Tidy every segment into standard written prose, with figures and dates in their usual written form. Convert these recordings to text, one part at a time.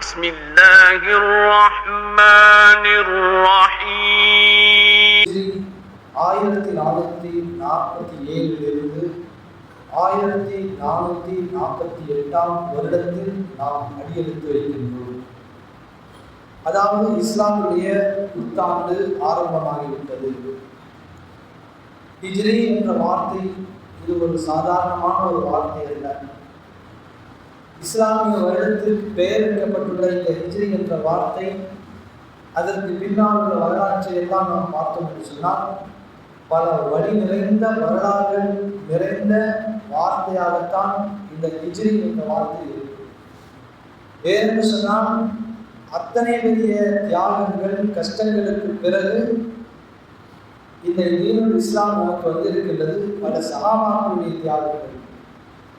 بسم الله الرحمن الرحيم 1447 1448 வருடத்தில் நாம் அடியெடுத்து வைக்கின்றோம். அதாவது இஸ்லாமுடைய புத்தாண்டு ஆரம்பமாகிவிட்டது. ஹிஜ்ரி என்ற வார்த்தை இது ஒரு சாதாரணமான ஒரு வார்த்தை அல்ல. இஸ்லாமிய வருடத்திற்கு பெயரிடப்பட்டுள்ள இந்த ஹிஜ்ரி என்ற வார்த்தை, அதற்கு பின்னால் உள்ள வரலாற்றை எல்லாம் நாம் பார்த்தோம் என்று சொன்னால் பல வழி நிறைந்த வரலாறுகள் நிறைந்த வார்த்தையாகத்தான் இந்த ஹிஜ்ரி என்ற வார்த்தை இருக்கு. ஏன்னு சொன்னால் அத்தனை பெரிய தியாகங்கள் கஷ்டங்களுக்கு பிறகு இந்த தீனுல் இஸ்லாம் நமக்கு வந்திருக்கின்றது. பல சஹாபாக்களுடைய தியாகங்கள்,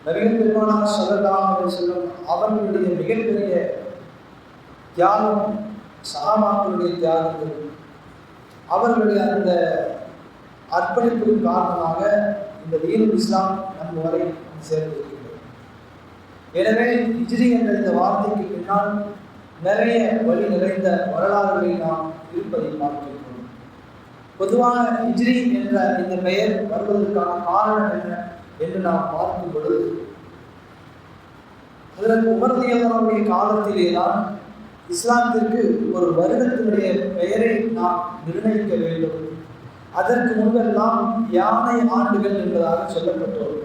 நபிகள் பெருமானார் ஸல்லல்லாஹு அலைஹி வஸல்லம் அவர்களுடைய மிகப்பெரிய தியாகம், சஹாபாக்களுடைய தியாகங்கள், அவர்களுடைய அந்த அர்ப்பணிப்பின் காரணமாக இந்த தீனுல் இஸ்லாம் நம்ம வரை சேர்ந்திருக்கின்றது. எனவே ஹிஜ்ரி என்ற இந்த வார்த்தைக்கு பின்னால் நிறைய வழி நிறைந்த வரலாறுகளை நாம் இருப்பதை பார்க்கின்றோம். பொதுவாக ஹிஜ்ரி என்ற இந்த பெயர் வருவதற்கான காரணம் என்ன என்று நாம் பார்க்கும் பொழுது, அதற்கு உமர் ரலியல்லாஹு காலத்திலேதான் இஸ்லாத்திற்கு ஒரு வருடத்தினுடைய பெயரை நாம் நிர்ணயிக்க வேண்டும். அதற்கு முன்பெல்லாம் யானை ஆண்டுகள் என்பதாக சொல்லப்பட்டோம்.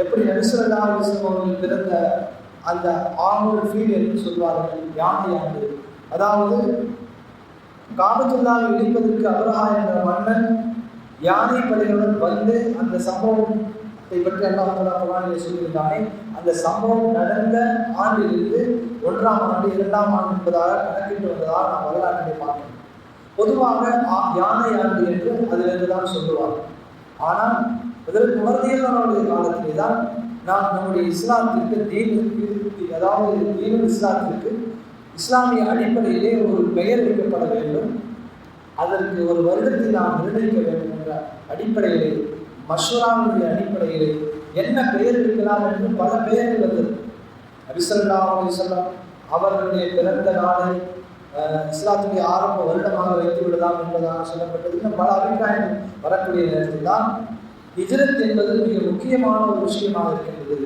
எப்படி நபி ஸல்லல்லாஹு அலைஹி வஸல்லம் அவர்கள் பிறந்த அந்த ஆமுல் ஃபீல் என்று சொல்வார்கள், யானை ஆண்டு. அதாவது காபத்துல்லாஹை இடிப்பதற்கு அப்ரஹா என்ற மன்னன் யானை படைகளுடன் வந்து அந்த சம்பவத்தை பற்றி அல்லாஹ் தஆலா குர்ஆனிலே சொல்கிறானே, அந்த சம்பவம் நடந்த ஆண்டிலிருந்து 1ஆம் ஆண்டு 2ஆம் ஆண்டு என்பதாக கணக்கிட்டு வந்ததாக நாம் வரலாற்றிலே பார்க்கிறோம். பொதுவாக யானை ஆண்டு என்று அதிலிருந்து தான் சொல்லுவாங்க. ஆனால் இதற்கு உமர்தியல்லாவுடைய காலத்திலே தான் நாம் நம்முடைய இஸ்லாத்திற்கு அதாவது தீனுல் இஸ்லாத்திற்கு இஸ்லாமிய அடிப்படையிலே ஒரு பெயர் வைக்கப்பட வேண்டும், அதற்கு ஒரு வருடத்தை நாம் நிர்ணயிக்க வேண்டும் என்ற அடிப்படையிலே, மஷ்வராவுடைய அடிப்படையிலே என்ன பெயர் வைக்கலாம் என்று பல பெயர்கள் வந்தது. நபி ஸல்லல்லாஹு அலைஹி வஸல்லம் அவர்களுடைய பிறந்த நாளை இஸ்லாத்துடைய ஆரம்ப வருடமாக வைத்து விடலாம் என்பதாக சொல்லப்பட்டது. இன்னும் பல அபிப்பிராயங்கள் வரக்கூடிய நேரத்தில் தான் ஹிஜ்ரத் என்பது மிக முக்கியமான ஒரு விஷயமாக இருக்கின்றது.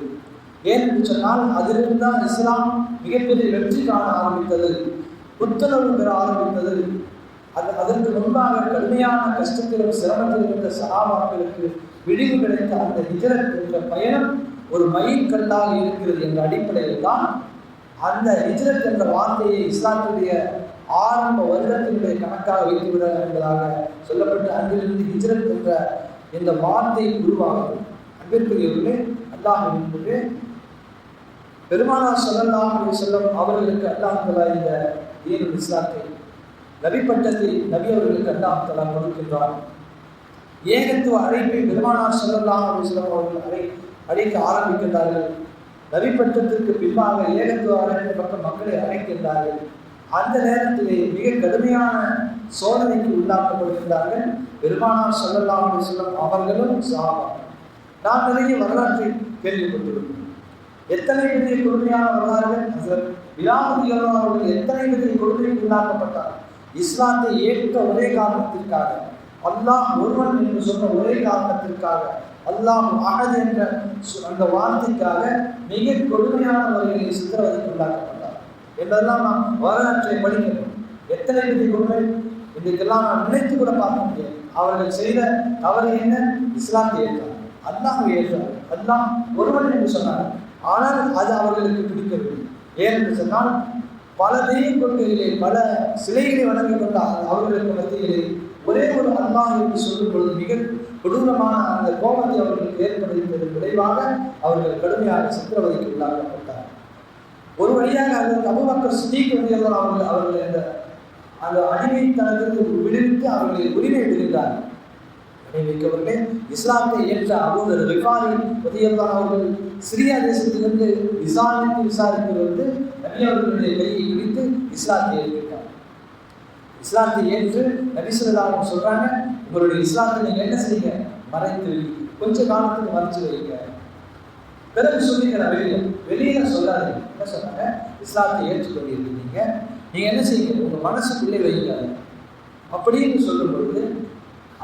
ஏன்னு சொன்னால் அதிலிருந்து தான் இஸ்லாம் மிகப்பெரிய வெற்றி காண ஆரம்பித்தது, புத்துணர்வு பெற ஆரம்பித்தது. அதற்கு முன்பாக கடுமையான கஷ்டத்திலும் சிரமத்திலும் இருந்த சஹாபாக்களுக்கு விடிவு கிடைத்த அந்த ஹிஜ்ரத் என்ற பயணம் ஒரு மைல்கல்லாக இருக்கிறது என்ற அடிப்படையில் தான் அந்த ஹிஜ்ரத் என்ற வார்த்தையை இஸ்லாத்துடைய ஆரம்ப வருடத்தினுடைய கணக்காக வைத்துவிட என்பதாக சொல்லப்பட்டு அங்கிலிருந்து ஹிஜ்ரத் என்ற இந்த வார்த்தை உருவாகும். அன்பிற்குரியவர்களே, அல்லாஹ் என்பது பெருமானார் ஸல்லல்லாஹு அலைஹி வஸல்லம் அவர்களுக்கு அல்லாஹ் தஆலா இந்த தீனுல் இஸ்லாத்தை நபி பட்டத்தை நபி அவர்களுக்கு அல்லாஹ் தஆலா கொடுக்கின்றார். ஏகத்துவ அழைப்பை பெருமானார் ஸல்லல்லாஹு அலைஹி வஸல்லம் அவர்கள் அழைக்க ஆரம்பிக்கின்றார்கள். நபி பட்டத்திற்கு பின்பாக ஏகத்துவ அழைப்பு பக்கம் மக்களை அழைக்கின்றார்கள். அந்த நேரத்திலே மிக கடுமையான சோதனைக்கு உள்ளாக்கப்படுகின்றார்கள் பெருமானார் ஸல்லல்லாஹு அலைஹி வஸல்லம் அவர்களும் சஹாபாக்களும். நாம் நிறைய வரலாற்றை கேள்விப்பட்டிருக்கிறோம். எத்தனை பெரிய கொடுமையான வரலாறுகள். ஹஸரத் பிலால் ரலியல்லாஹு அன்ஹு எத்தனை பெரிய கொடுமைக்கு உள்ளாக்கப்பட்டார். இஸ்லாத்தை ஏற்ற ஒரே காரணத்திற்காக, அல்லாஹ் ஒருவன் என்று சொன்ன ஒரே காரணத்திற்காக, அல்லாஹ் அஹத் என்ற அந்த வார்த்தைக்காக மிக கொடுமையான வகையில் சித்திரவதைக்கு உள்ளாக்கப்பட்டார் என்றெல்லாம் நாம் வரலாற்றை படிக்கணும். எத்தனை பெரிய கொடுமை இதற்கெல்லாம் நாம் நினைத்து கூட பார்க்க முடியாது. அவர்கள் செய்த தவறு என்ன? இஸ்லாத்தை ஏற்றார், அல்லாஹ் ஏற்றார், அல்லாஹ் ஒருவன் என்று சொன்னார். ஆனால் அது அவர்களுக்கு பிடிக்கவில்லை. ஏனென்று சொன்னால் பல தெய்வ கொள்கையிலே பல சிலைகளை வணங்கிக் கொண்ட அவர்களுக்கு மத்தியிலே ஒரே ஒரு அல்லாஹ் என்று சொல்லும் பொழுது மிக கொடூரமான அந்த கோபத்தை அவர்களுக்கு ஏற்படுத்தியதன் விளைவாக அவர்கள் கடுமையாக சித்திரவதைக்கு உள்ளாக்கப்பட்டார். ஒரு வழியாக அதற்கு அபூபக்கர் சித்தீக் ரலியல்லாஹு அவர்கள் அந்த அடிமைத்தனத்திற்கு விடுவித்து அவர்களை உரிமை விடுகின்றார்கள். அடிமைக்கவர்களே, இஸ்லாத்தை ஏற்ற அபூ தர் கிஃபாரி ரலியல்லாஹு அவர்கள் சிரியா தேசத்திலிருந்து விசாரித்து வந்து நபி அவர்களுடைய கையை பிடித்து இஸ்லாத்தை ஏற்கிறார். இஸ்லாத்தை ஏற்று நபி ஸல்லல்லாஹு அலைஹி வஸல்லம் சொல்றாங்க, உங்களுடைய இஸ்லாத்தை நீங்க என்ன செய்யுங்க, மறைத்து வைங்க, கொஞ்ச காலத்துக்கு மறைச்சு வைங்க. பிறகு சொல்லிக்கிற வெளியில சொல்லாது. என்ன சொன்னாங்க? இஸ்லாத்தை ஏற்றுக்கொண்டிருக்கீங்க, நீங்க என்ன செய்யுங்க, உங்க மனசுக்குள்ளே வைங்க அப்படின்னு சொல்லும் பொழுது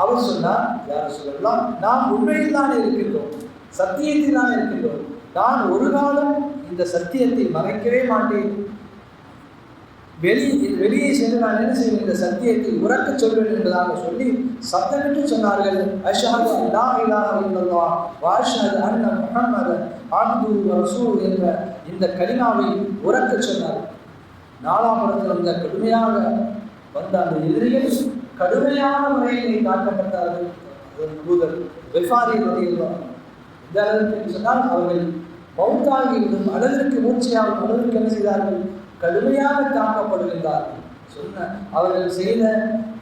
அவர் சொன்னார், யார் சொல்லலாம், நாம் உண்மையில் தான் இருக்கின்றோம், சத்தியத்தில் தான் இருக்கின்றோம், நான் ஒரு காலம் இந்த சத்தியத்தை மறைக்கவே மாட்டேன், வெளியே சென்று நான் என்ன செய்வேன், இந்த சத்தியத்தை உறக்க சொல்வேன் என்பதாக சொல்லி சத்தமிட்டு சொன்னார்கள். அஷ்ஹது அல்லா இலாஹ இல்லல்லாஹ் வ அஷ்ஹது அன்ன முஹம்மதன் அப்துஹு வ ரசூலுஹு என்ற இந்த கலிமாவை உறக்க சொன்னார்கள். நாலாபுரத்தில் இந்த கடுமையாக வந்த அந்த எதிரிகள் கடுமையான முறையிலே தாக்கப்பட்டார்கள். வெஃபாரி ரலியல்லாஹு இந்த அளவுக்கு சொன்னால் அவர்கள் மௌத்தாகிவிடும் அளவிற்கு மூச்சையாகும் அளவிற்கு என்ன செய்தார்கள், கடுமையாக தாக்கப்படுகின்றார்கள். சொன்ன அவர்கள் செய்த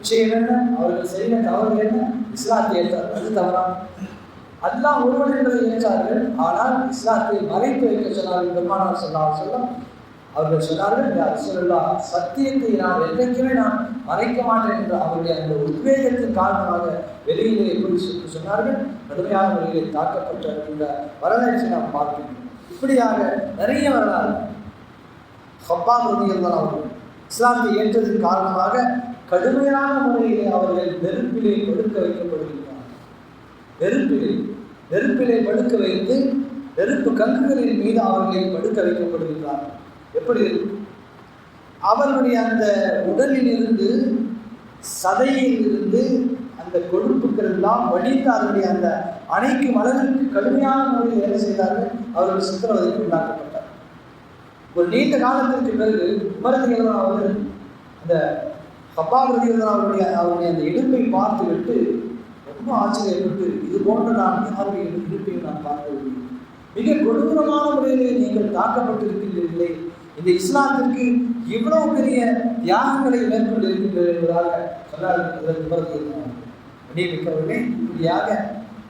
விஷயம் என்ன, அவர்கள் செய்த தவறு என்ன, இஸ்லாத்தை ஏற்றார்கள். அது தவறா? அல்லாஹ் ஒருவன் என்பதை ஏற்றார்கள், ஆனால் இஸ்லாத்தை மறைத்து வைக்க சொன்னார்கள். பெருமானார் ஸல்லல்லாஹு அலைஹி வஸல்லம் அவர்கள் சொன்னார்கள், யா ரசூலல்லாஹ், சத்தியத்தை நான் என்றைக்குமே நான் மறைக்க மாட்டேன் என்ற அவருடைய அந்த உத்வேகத்தின் காரணமாக வெளியிலே எப்படி சொன்னார்கள், கடுமையான முறையிலே தாக்கப்பட்ட இந்த வரலாற்றை நாம் பார்க்கிறோம். இப்படியாக நிறைய வரலாறு. ஹப்பாப் ரலியல்லாஹு அவர்கள் இஸ்லாத்தை ஏற்றதன் காரணமாக கடுமையான முறையிலே அவர்கள் நெருப்பிலே படுக்க வைக்கப்படுகிறார்கள். நெருப்பிலே படுக்க வைத்து நெருப்பு கங்குகளின் மீது அவர்களை படுக்க வைக்கப்படுகிறார்கள். எப்படி இருக்கும்? அவர்களுடைய அந்த உடலில் இருந்து, சதையில் இருந்து அந்த கொழுப்புக்கள் எல்லாம் வடித்து அதனுடைய அந்த அணைக்கும் அளவிற்கு கடுமையான முறையில் என்ன செய்தார்கள், அவர்கள் சித்திரவதைக்கு உள்ளாக்கப்பட்டார். ஒரு நீண்ட காலத்திற்கு பிறகு உமர் ரலியல்லாஹு அவர்கள் அந்த ஹப்பாப் ரலியல்லாஹு அவருடைய அந்த இடுப்பை பார்த்து விட்டு ரொம்ப ஆச்சரியப்பட்டு, இது போன்று நான் யாருடைய இடுப்பையும் நான் பார்க்கவில்லை, மிக கொடூரமான முறையிலே நீங்கள் தாக்கப்பட்டிருக்கின்றீர்களே, இந்த இஸ்லாத்திற்கு இவ்வளவு பெரிய தியாகங்களை மேற்கொண்டு இருக்கின்றது என்பதாக சொன்னார்கள். இப்படியாக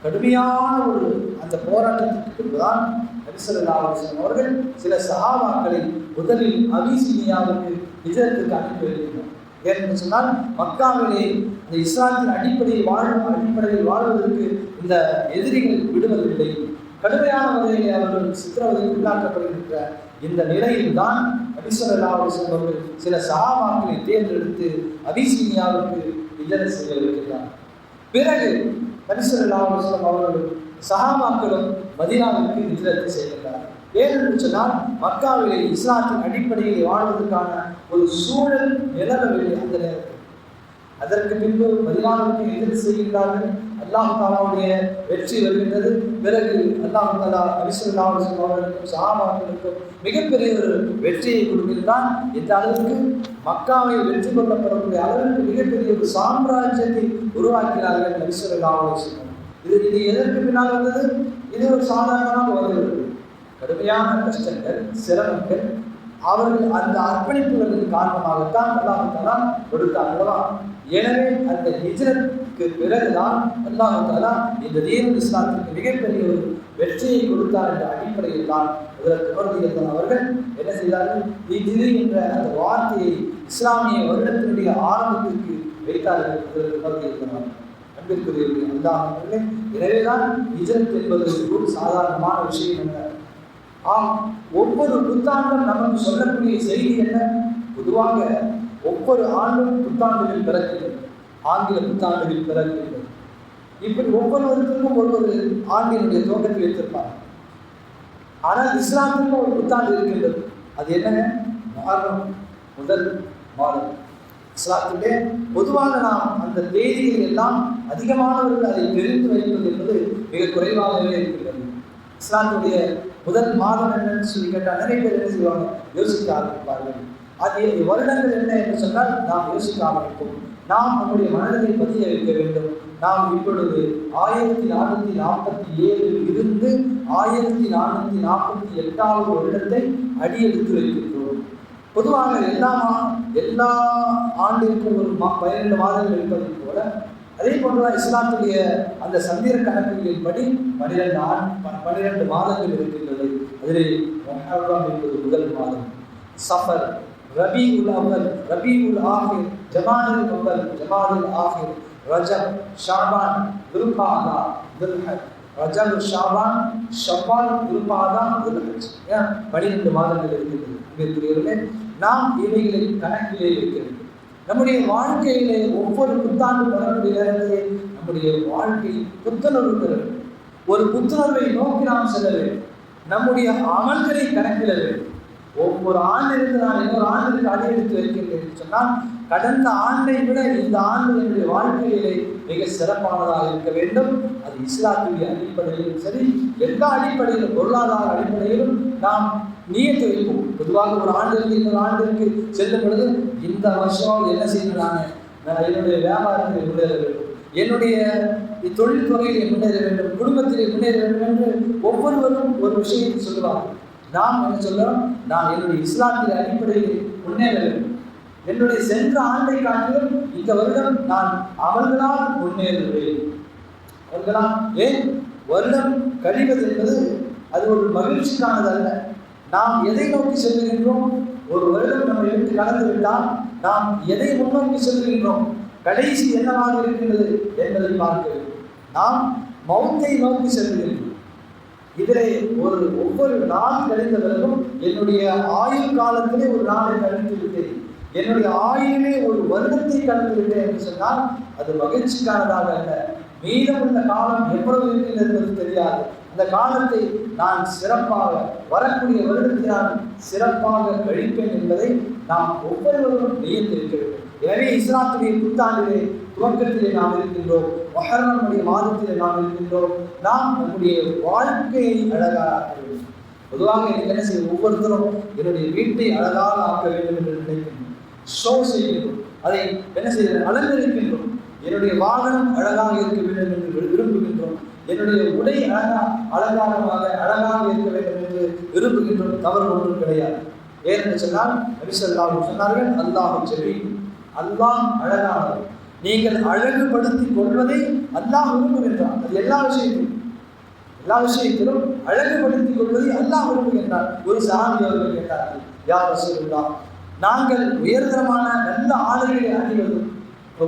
கடுமையான ஒரு அந்த போராட்டத்திற்கு பின்புதான் நபி ஸல்லல்லாஹு அலைஹி வஸல்லம் அவர்கள் சில சஹாபாக்களை முதலில் அபிசீனியாவுக்கு ஹிஜ்ரத்துக்கு அனுப்பி வைக்கின்றனர். ஏன்னு சொன்னால் மக்காவிலே இந்த இஸ்லாத்தின் அடிப்படையில் வாழ்வதற்கு இந்த எதிரிகள் விடுவதில்லை. கடுமையான முறையில் அவர்கள் சித்திரவதைக்கு உள்ளாக்கப்படுகின்ற இந்த நிலையில் தான் நபி ஸல்லல்லாஹு அலைஹி வஸல்லம் அவர்கள் சில சஹாபாக்களை தேர்ந்தெடுத்து அபிசீனியாவுக்கு ஹிஜ்ரத் செய்ய வைக்கிறார். பிறகு நபி ஸல்லல்லாஹு அலைஹி வஸல்லம் அவர்கள் சஹாபாக்களும் மதீனாவிற்கு ஹிஜ்ரத் செய்கிறார். ஏனென்று சொன்னால் மக்காவிலே இஸ்லாத்தின் அடிப்படையில் வாழ்வதற்கான ஒரு சூழல் நிலவவில்லை அந்த நேரத்தில். அதற்கு பின்பு மதீனாவிற்கு ஹிஜ்ரத் செய்கின்றார்கள். அல்லாஹ் தஆலாவுடைய வெற்றி வருகின்றது. பிறகு அல்லாஹ் தஆலா நபி ஸல்லல்லாஹு அலைஹி வஸல்லம் அவர்களுக்கும் சஹாபாக்களுக்கும் மிகப்பெரிய ஒரு வெற்றியை கொடுக்கின்றான். இந்த அளவுக்கு மக்காவை வெற்றி கொள்ளப்படக்கூடிய அளவிற்கு மிகப்பெரிய ஒரு சாம்ராஜ்யத்தை உருவாக்கினார்கள் நபி ஸல்லல்லாஹு அலைஹி வஸல்லம். இது எதற்கு பின்னால் வந்தது? இது ஒரு சாதாரணமாக வருகிறது. கடுமையான கஷ்டங்கள், சிரமங்கள், அவர்கள் அந்த அர்ப்பணிப்புகளின் காரணமாகத்தான் அல்லாஹ் தஆலா கொடுத்தார்களா. எனவே அந்த ஹிஜ்ரத்துக்கு பிறகுதான் அல்லாஹ் தஆலா இந்த தீனுல் இஸ்லாத்திற்கு மிகப்பெரிய ஒரு வெற்றியை கொடுத்தார் என்ற அடிப்படையில் தான் அவர்கள் என்ன செய்தார்கள், ஹிஜ்ரி என்ற அந்த வார்த்தையை இஸ்லாமிய வருடத்தினுடைய ஆரம்பத்திற்கு வைத்தார்கள். அன்பிற்குரியவர்களே, அல்லாஹ் அவர்களே, எனவேதான் ஹிஜ்ரத் என்பது ஒரு சாதாரணமான விஷயம் அல்ல. ஒவ்வொரு புத்தாண்டும் நமக்கு சொல்லக்கூடிய செய்தி என்ன? பொதுவாக ஒவ்வொரு ஆண்டும் புத்தாண்டுகள் பிறக்கிறது, ஆங்கில புத்தாண்டுகள் பிறக்கிறது. இப்படி ஒவ்வொருவருக்கும் ஒவ்வொரு ஆண்டினுடைய துவக்கத்தை வைத்திருப்பாங்க. ஆனால் இஸ்லாமுக்கும் ஒரு புத்தாண்டு இருக்கின்றது. அது என்னங்க? முஹர்ரம் முதல் மாதம். இஸ்லாத்திலே பொதுவாக நாம் அந்த தேதிகள் எல்லாம் அதிகமானவர்கள் அதை தெரிந்து வைப்பது என்பது மிக குறைவாகவே இருக்கிறது. இஸ்லாத்துடைய முதல் மாதம் என்னன்னு சொல்லி கேட்டால் நிறைய பேர் என்ன செய்வாங்க, யோசிக்க ஆரம்பிப்பார்கள். அது வருடங்கள் என்ன என்று சொன்னால் நாம் யோசிக்க ஆரம்பிப்போம். நாம் நம்முடைய மனதில் பதிய வைக்க வேண்டும். நாம் இப்பொழுது 1447 இருந்து 1448 வருடத்தை அடியெடுத்து வைக்கின்றோம். பொதுவாக எல்லா ஆண்டிற்கும் ஒரு 12 மாதங்கள் இருப்பதை போல அதே போன்றுதான் இஸ்லாத்துடைய அந்த சந்திர கணக்குகளின் படி 12 மாதங்கள் இருக்கின்றது. அதில் முஹர்ரம் என்பது முதல் மாதம், சஃபர், ரபீஉல் அவ்வல், ரபீஉல் ஆஹிர், ஜமாதுல் அவ்வல், ஜமாதுல் ஆஹிர், ரஜப், ஷஅபான், துல்காதா, துல்ஹஜ் ரஜப், ஷாபான், ஷவ்வால், துல்காதா, துல்ஹஜ். 12 மாதங்கள் இருக்கிறது. இவர்களுடைய நாம் இவைகளை கணக்கிலே இருக்கிறது. நம்முடைய வாழ்க்கையிலே ஒவ்வொரு புத்தாண்டு வரக்கூடிய நேரத்திலே நம்முடைய வாழ்க்கை புத்துணர்வு பெற வேண்டும். ஒரு புத்துணர்வை நோக்கி நாம் செல்ல வேண்டும். நம்முடைய அமல்களை கணக்கிட வேண்டும். ஒவ்வொரு ஆண்டிலிருந்து நான் இன்னொரு ஆண்டிற்கு அதிகரித்து வைக்கின்றேன் என்று சொன்னால் கடந்த ஆண்டை விட இந்த ஆண்டு என்னுடைய வாழ்க்கையிலே மிக சிறப்பானதாக இருக்க வேண்டும். அது இஸ்லாத்துடைய அடிப்படையிலும் சரி, எல்லா அடிப்படையிலும், பொருளாதார அடிப்படையிலும் நாம் நியத்து வைப்போம். பொதுவாக ஒரு ஆண்டிலிருந்து இன்னொரு ஆண்டிற்கு செல்லும் பொழுது இந்த வருஷம் என்ன செய்யணும், நான் என்னுடைய வியாபாரத்தில் முன்னேற வேண்டும், என்னுடைய தொழில்துறையில் முன்னேற வேண்டும், குடும்பத்திலே முன்னேற வேண்டும் என்று ஒவ்வொருவரும் ஒரு விஷயத்தை சொல்லுவார்கள். நாம் என்ன சொல்றோம், நான் என்னுடைய இஸ்லாத்தின் அடிப்படையில் முன்னேற வேண்டும். என்னுடைய சென்ற ஆண்டை காட்டிலும் இந்த வருடம் நான் அமல்களால் முன்னேறுவேன். அவர்களால் ஏன் வருடம் கழிவது என்பது அது ஒரு மகிழ்ச்சிக்கானது அல்ல. நாம் எதை நோக்கி செல்கின்றோம்? ஒரு வருடம் நம்ம விட்டு கடந்து விட்டால் நாம் எதை முன்னோக்கி செல்கின்றோம், கடைசி என்னவாக இருக்கின்றது என்பதை பார்க்க வேண்டும். நாம் மௌத்தை நோக்கி செல்கின்றோம். இதிலே ஒவ்வொரு நாள் கழிந்த பிறகும் என்னுடைய ஆயுள் காலத்திலே ஒரு நாளை கழித்து விட்டேன், என்னுடைய ஆயுளிலே ஒரு வருடத்தை கழித்து விட்டேன் என்று சொன்னால் அது மகிழ்ச்சிக்கானதாக அல்ல. மீதமுள்ள காலம் எவ்வளவு இருக்கிறது என்பது தெரியாது. அந்த காலத்தை நான் சிறப்பாக, வரக்கூடிய வருடத்தை நான் சிறப்பாக கழிப்பேன் என்பதை நாம் ஒவ்வொருவரும் நியமித்திருக்க வேண்டும். எனவே இஸ்லாத்துடைய புத்தாண்டிலே துவக்கத்திலே நாம் இருக்கின்றோம், முஹர்ரமுடைய மாதத்திலே நாம் இருக்கின்றோம். நாம் நம்முடைய வாழ்க்கையை அழகாக ஆக்க வேண்டும். பொதுவாக எனக்கு என்ன செய்யும், ஒவ்வொருத்தரும் என்னுடைய வீட்டை அழகாக ஆக்க வேண்டும் என்று நினைக்கின்றோம், ஷோ செய்கின்றோம், அதை என்ன செய்ய அலங்கரிக்கின்றோம். என்னுடைய வாகனம் அழகாக இருக்க வேண்டும் என்று விரும்புகின்றோம், என்னுடைய உடை அலங்காரமாக அழகாக இருக்க வேண்டும் என்று விரும்புகின்றோம். தவறு ஒன்றும் கிடையாது. ஏனென்று சொன்னால் நபி ஸல்லல்லாஹு அலைஹி வஸல்லம் சொன்னார்கள், அல்லாஹ் ஜமீல், அல்லாஹ் அழகானவர். நீங்கள் அழகுபடுத்திக் கொள்வதை அல்லாஹ் விரும்புகின்றான். அது எல்லா விஷயத்திலும் அழகுபடுத்திக் கொள்வதை அல்லாஹ் விரும்புகின்றான். ஒரு சஹாபி அவர்கள் கேட்டார்கள், யா ரசூலுல்லாஹ், நாங்கள் உயர்தரமான நல்ல ஆடைகளை அணிவதும்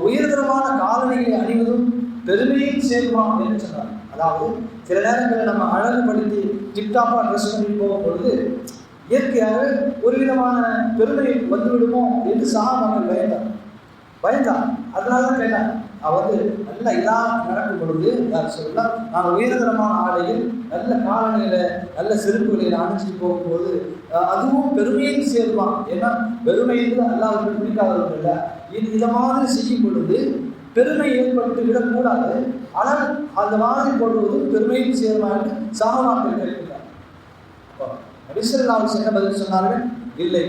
உயர்தரமான காலணிகளை அணிவதும் பெருமையில் சேர்மா என்று சொன்னார். அதாவது சில நேரங்களில் நம்ம அழகுபடுத்தி டிப்டாப்பா ட்ரெஸ் பண்ணி போகும் பொழுது இயற்கையாக ஒரு விதமான பெருமை வந்துவிடுமோ என்று சஹாபாக்கள் பயந்தான். அதனால தான் கேட்டான். அவன் நல்ல இதாக நடக்கும் பொழுது யார் சொல்லலாம், நான் உயர்தரமான ஆடையில் நல்ல காலணியில நல்ல செருப்புகளை அணிஞ்சிட்டு போகும்போது அதுவும் பெருமையில் சேருவான். ஏன்னா பெருமையில் அல்லாஹ்வுக்கு பிடிக்காதவர்கள் இல்லை. இதை மாதிரி செய்யும் பொழுது பெருமை ஏற்பட்டு விடக்கூடாது, ஆனால் அந்த மாதிரி போடுவதும் பெருமையில் சேருவான் என்று சஹாபாக்கள் கேட்கிறார். நபி ஸல்லல்லாஹு அலைஹி வஸல்லம் பதில் சொன்னார்கள், இல்லை,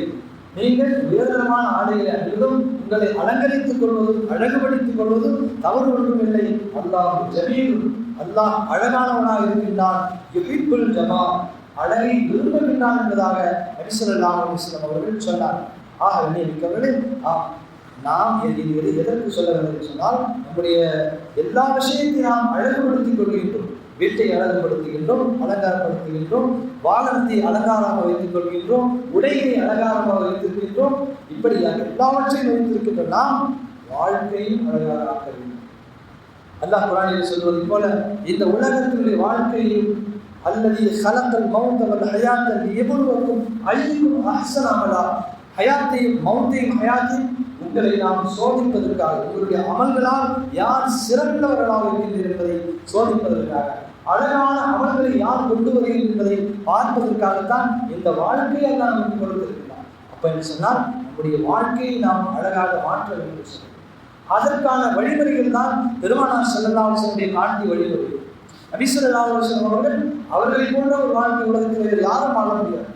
நீங்கள் உயர்தரமான ஆடைகளை அணிவதும் உங்களை அலங்கரித்துக் கொள்வதும் அழகுபடுத்திக் கொள்வதும் தவறு ஒன்றும் இல்லை. அல்லாஹ் ஜமீல், அல்லாஹ் அழகானவனாக இருக்கின்றான். யுஹிப்புல் ஜமால், அழகை விரும்புகின்றான் என்பதாக நபி ஸல்லல்லாஹு அலைஹி வஸல்லம் அவர்கள் சொன்னார். ஆக மிக்கவர்களே, நாம் எதற்கு சொல்ல வேண்டும் சொன்னால், நம்முடைய எல்லா விஷயத்தையும் நாம் அழகுபடுத்திக் கொள்கின்றோம். வீட்டை அழகுபடுத்துகின்றோம், அலங்காரப்படுத்துகின்றோம், வாகனத்தை அலங்காரமாக வைத்துக் கொள்கின்றோம், உடைகளை அலங்காரமாக வைத்திருக்கின்றோம். இப்படியாக எல்லாவற்றையும் வைத்திருக்கின்ற நாம் வாழ்க்கையும் அழகாக ஆக்க வேண்டும். அல்லாஹ் குர்ஆனில் சொல்வது போல, இந்த உலகத்தினுடைய வாழ்க்கையும் அல்லது ஹலக்கல் மௌத வல் ஹயாத்த லியப்லுவக்கும் அய்யுக்கும் அஹ்ஸனு அமலா, ஹயாத்தையும் மௌத்தையும் உங்களை நாம் சோதிப்பதற்காக, உங்களுடைய அமல்களால் யார் சிறந்தவர்களாக இருக்கின்றனர் என்பதை சோதிப்பதற்காக, அழகான அமல்களை யார் கொண்டு வருகிறது என்பதை பார்ப்பதற்காகத்தான் இந்த வாழ்க்கையை தான் நமக்கு கொடுத்திருக்கிறார். அப்ப என்று சொன்னால் நம்முடைய வாழ்க்கையை நாம் அழகாக மாற்ற வேண்டும் சொல்லுங்கள். அதற்கான வழிமுறைகள் தான் பெருமானார் ஸல்லல்லாஹு அலைஹி வஸல்லம் காட்டிய வழிமுறை. நபி ஸல்லல்லாஹு அலைஹி வஸல்லம் அவர்களை போன்ற ஒரு வாழ்க்கை உலகத்தில் வேறு யாரும் வாழ முடியாது.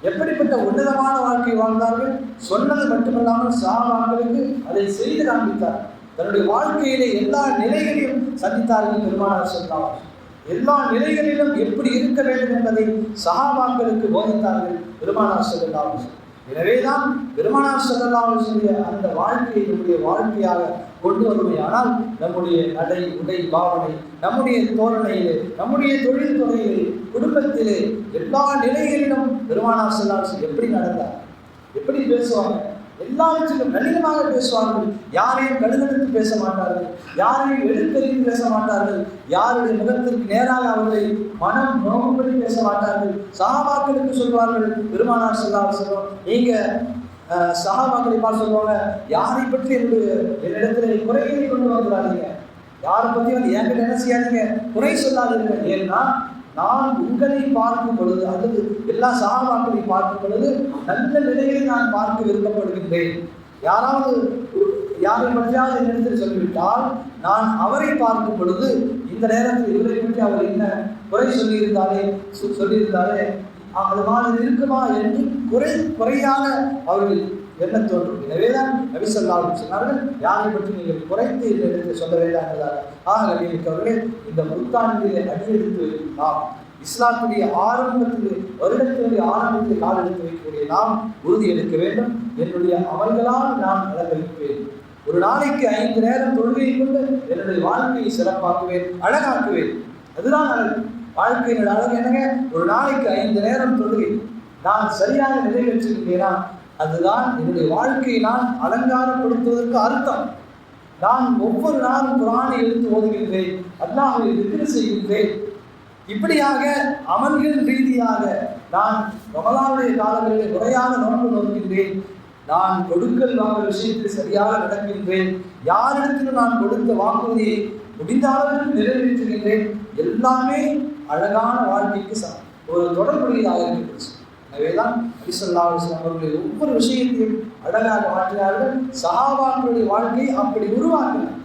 எப்படிப்பட்ட உன்னதமான வாழ்க்கை வாழ்ந்தார்கள், சொன்னது மட்டுமல்லாமல் சஹாபாக்களுக்கு அதை செய்து காண்பித்தார். தன்னுடைய வாழ்க்கையிலே எல்லா நிலைகளையும் சந்தித்தார்கள் பெருமானார் ஸல்லல்லாஹு அலைஹி வஸல்லம். எல்லா நிலைகளிலும் எப்படி இருக்க வேண்டும் என்பதை சஹாபாக்களுக்கு போதித்தார்கள் பெருமானார் ஸல்லல்லாஹு அலைஹி வஸல்லம். எனவேதான் பெருமானார் ஸல்லல்லாஹு அலைஹி வஸல்லம் அந்த வாழ்க்கையை நம்முடைய வாழ்க்கையாக கொண்டு வருமையானால் நம்முடைய நடை, உடை, பாவனை, நம்முடைய தோரணையிலே, நம்முடைய தொழில் துறையிலே, குடும்பத்திலே, எல்லா நிலைகளிலும் பெருமானார் ஸல்லல்லாஹு அலைஹி வஸல்லம் எப்படி நடந்தார், எப்படி பேசுவாங்க, எல்லாவற்றிலும் நளினமாக பேசுவார்கள். யாரையும் கடுகடுத்து பேச மாட்டார்கள், யாரையும் எடுத்தறிந்து பேச மாட்டார்கள், யாருடைய முகத்திற்கு நேராக அவர்களை மனம் நோக்கும்படி பேச மாட்டார்கள். சஹாபாக்களுக்கு சொல்வார்கள், பெருமானார் ஸல்லல்லாஹு அலைஹி வஸல்லம், நீங்க சஹாபாக்களை பார்த்து சொல்லுவாங்க, யாரை பற்றி என்னிடத்துல குறைகளை கொண்டு வந்துடாதீங்க, யாரை பற்றி வந்து என்கிட்ட என்ன செய்யாதீங்க, குறை சொல்லாதீங்க. ஏன்னா நான் உங்களை பார்க்கும் பொழுது அல்லது எல்லா சஹாபாக்களை பார்க்கும் பொழுது நல்ல நிலையில் நான் பார்க்க விருப்பப்படுகின்றேன். யாரை பற்றியாவது என்னிடத்தில் சொல்லிவிட்டால் நான் அவரை பார்க்கும் பொழுது இந்த நேரத்தில் இவரை பற்றி அவர் என்ன குறை சொல்லியிருந்தாலே அது மாதிரி இருக்குமா என்று குறையாக அவர்கள் என்ன தோன்றும். எனவேதான் நபி ஸல்லல்லாஹு அலைஹி வஸல்லம் சொன்னார்கள், யாரை பற்றி நீங்கள் குறைத்து இந்த சொல்ல வேண்டாம் என்பதாக. அவர்களே, இந்த புத்தாண்டிலே அடியெடுத்து நாம் இஸ்லாத்துடைய வருடத்தினுடைய ஆரம்பத்தில் கால் எடுத்து வைக்கக்கூடிய நாம் உறுதி எடுக்க வேண்டும். என்னுடைய அமல்களால் நான் அலங்கரிப்பேன். ஒரு நாளைக்கு 5 நேரம் தொழுகையை கொண்டு என்னுடைய வாழ்க்கையை சிறப்பாக்குவேன், அழகாக்குவேன். அதுதான் அழகு. வாழ்க்கையினுடைய அழகு என்னங்க? ஒரு நாளைக்கு 5 நேரம் தொழுகை நான் சரியாக நிறைவேற்றுகின்றேனா, அதுதான் என்னுடைய வாழ்க்கையை நான் அலங்காரப்படுத்துவதற்கு அர்த்தம். நான் ஒவ்வொரு நாளும் குர்ஆனை எடுத்து ஓதுகின்றேன், அல்லாஹ்வை திக்ர் செய்கின்றேன். இப்படியாக அமல்கள் ரீதியாக நான் ரமலானுடைய காலங்களில் முறையாக நோன்பு நோக்கின்றேன். நான் கொடுக்கல் வாங்கல் விஷயத்தில் சரியாக நடக்கின்றேன். யாரிடத்திலும் நான் கொடுத்த வாக்குறுதியை முடிந்த அளவுக்கு நிறைவேற்றுகின்றேன். எல்லாமே அழகான வாழ்க்கைக்கு ஒரு தொடர்புடையதாக இருக்கிறது. எனவேதான் நபி ஸல்லல்லாஹு அலைஹி வஸல்லம் அவர்களுடைய ஒவ்வொரு விஷயத்தையும் அழகாக மாற்றினார்கள். சஹாபாக்களுடைய வாழ்க்கையை அப்படி உருவாக்கினார்.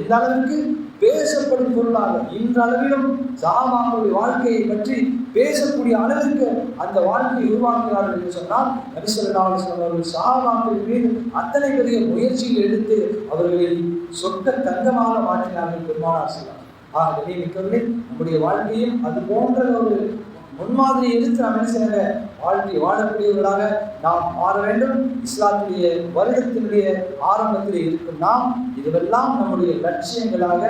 எந்த அளவுக்கு பேசப்படும் பொருளாக இன்றளவிலும் சஹாபாக்களுடைய வாழ்க்கையை பற்றி பேசக்கூடிய அளவிற்கு அந்த வாழ்க்கையை உருவாக்குகிறார்கள் என்று சொன்னால் நபி ஸல்லல்லாஹு அலைஹி வஸல்லம் அவர்கள் சஹாபாக்கள் மீது அத்தனை பெரிய முயற்சிகள் எடுத்து அவர்களை சொற்க தங்கமாக மாற்றினார்கள் பெருமானார் ஸல்லல்லாஹு அலைஹி வஸல்லம். நம்முடைய வாழ்க்கையும் அது போன்ற ஒரு முன்மாதிரி எடுத்து நாம் என்ன செய்ய வாழ்க்கை வாழக்கூடியவர்களாக நாம் மாற வேண்டும். இஸ்லாத்துடைய வருடத்தினுடைய ஆரம்பத்தில் இருக்கும் நாம் இதுவெல்லாம் நம்முடைய லட்சியங்களாக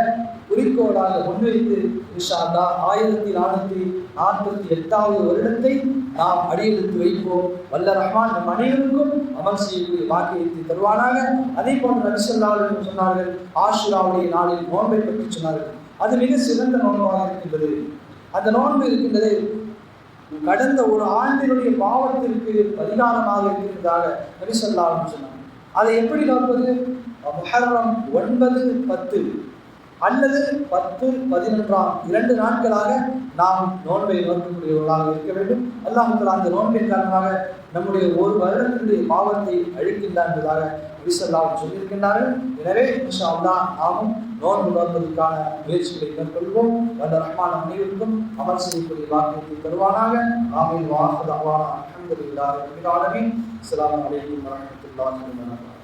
குறிக்கோளாக முன்வைத்து இன்ஷா அல்லாஹ் 1448வது வருடத்தை நாம் அடியெடுத்து வைப்போம். வல்ல ரஹ்மான் நம் அனைவருக்கும் அமல் செய்யக்கூடிய பாக்கியத்தை தருவானாக. அதே போன்று நபி ஸல்லல்லாஹு அலைஹி வஸல்லம் சொன்னார்கள், ஆஷுராவுடைய நாளில் நோன்பை பற்றி சொன்னார்கள். அது மிக சிறந்த நோன்பாக இருக்கின்றது. அந்த நோன்பு இருக்கின்றது கடந்த ஒரு ஆண்டினுடைய பாவத்திற்கு பரிகாரமாக இருக்கின்றதாக நபி ஸல்லல்லாஹு அலைஹி வஸல்லம் சொன்னாங்க. அதை எப்படி நோன்பது? முஹர்ரம் 9, 10 அல்லது 10, 11 2 நாட்களாக நாம் நோன்பை நோக்கக்கூடியவர்களாக இருக்க வேண்டும். அல்லாஹ் தஆலா அந்த நோன்பின் காரணமாக நம்முடைய ஒரு வருடத்தினுடைய பாவத்தை அழிக்கின்றார் என்பதாக நபி ஸல்லல்லாஹு அலைஹி வஸல்லம் சொல்லியிருக்கின்றார்கள். எனவே இன்ஷா அல்லாஹ் நாமும் நோன்பு நோற்பதற்கான முயற்சிகளை மேற்கொள்வோம். வல்ல ரஹ்மான் அனைவருக்கும் அமல் செய்யக்கூடிய பாக்கியத்தை தருவானாக. ஆமீன். வ ஆஹிரு தஅவானா அல்ஹம்துலில்லாஹி ரப்பில் ஆலமீன். அஸ்ஸலாமு அலைக்கும் வரஹ்மத்துல்லாஹி வபரகாத்துஹு.